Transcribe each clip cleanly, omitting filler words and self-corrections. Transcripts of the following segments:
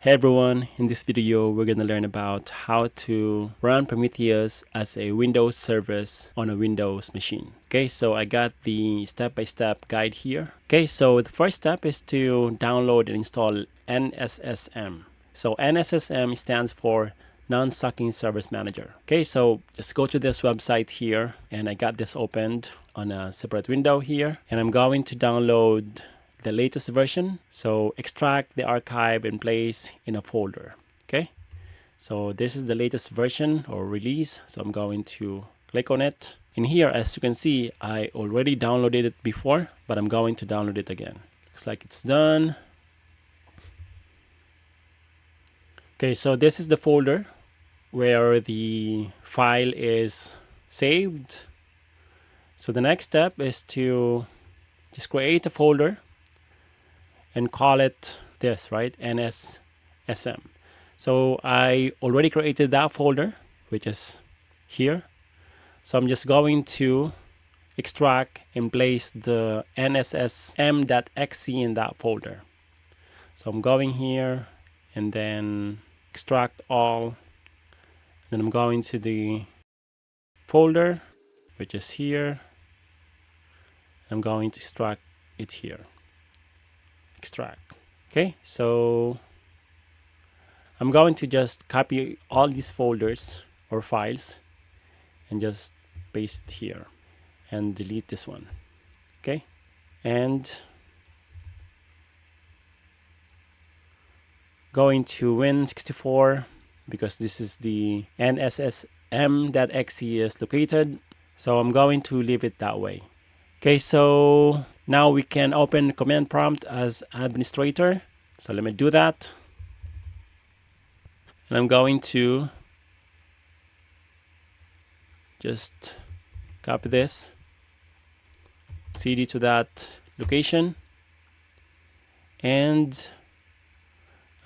Hey everyone, in this video we're going to learn about how to run Prometheus as a Windows service on a Windows machine. Okay, so I got the step-by-step guide here. Okay, so the first step is to download and install NSSM. So NSSM stands for Non-Sucking Service Manager. Okay, so just go to this website here, and I got this opened on a separate window here, and I'm going to download the latest version. So extract the archive and place in a folder. Okay, so this is the latest version or release, so I'm going to click on it. In here, as you can see, I already downloaded it before, but I'm going to download it again. Looks like it's done. Okay, so this is the folder where the file is saved. So the next step is to just create a folder and call it this, right? NSSM. So I already created that folder, which is here. So I'm just going to extract and place the NSSM.exe in that folder. So I'm going here and then extract all. Then I'm going to the folder, which is here. I'm going to extract it here. Extract. Okay, so I'm going to just copy all these folders or files and just paste it here and delete this one. Okay, and going to Win64 because this is the NSSM.exe is located, so I'm going to leave it that way. Okay, so now we can open the command prompt as administrator. So let me do that. And I'm going to just copy this, cd to that location, and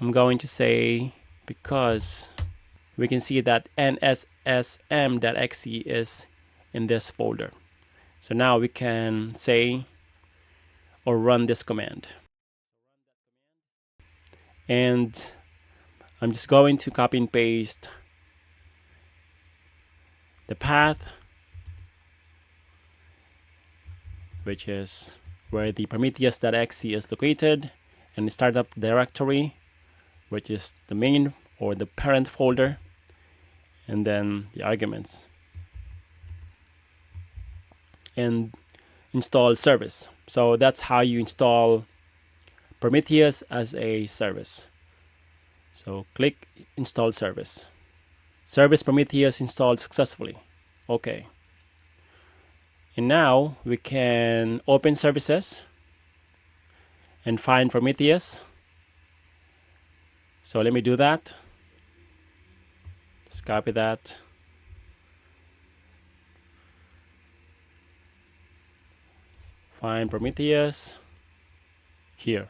I'm going to say, because we can see that NSSM.exe is in this folder. So now we can say or run this command. And I'm just going to copy and paste the path, which is where the Prometheus.exe is located, and the startup directory, which is the main or the parent folder, and then the arguments. And install service. So that's how you install Prometheus as a service. So click install service. Service Prometheus installed successfully. Okay. And now we can open services and find Prometheus. So let me do that. Just copy that. Find Prometheus here,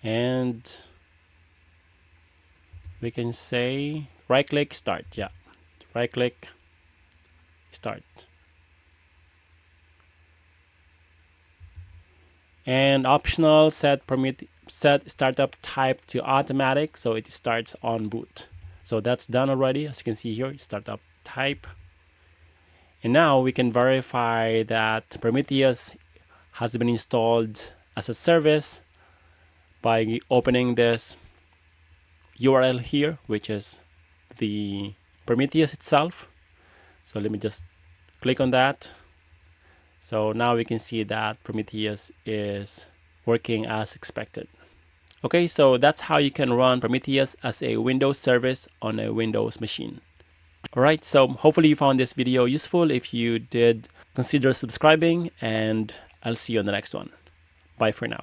and we can say right click start. Yeah, right click start, and optional set startup type to automatic, so it starts on boot. So that's done already, as you can see here, startup type. And now we can verify that Prometheus has been installed as a service by opening this URL here, which is the Prometheus itself. So let me just click on that. So now we can see that Prometheus is working as expected. Okay, so that's how you can run Prometheus as a Windows service on a Windows machine. Alright, so hopefully you found this video useful. If you did, consider subscribing, and I'll see you on the next one. Bye for now.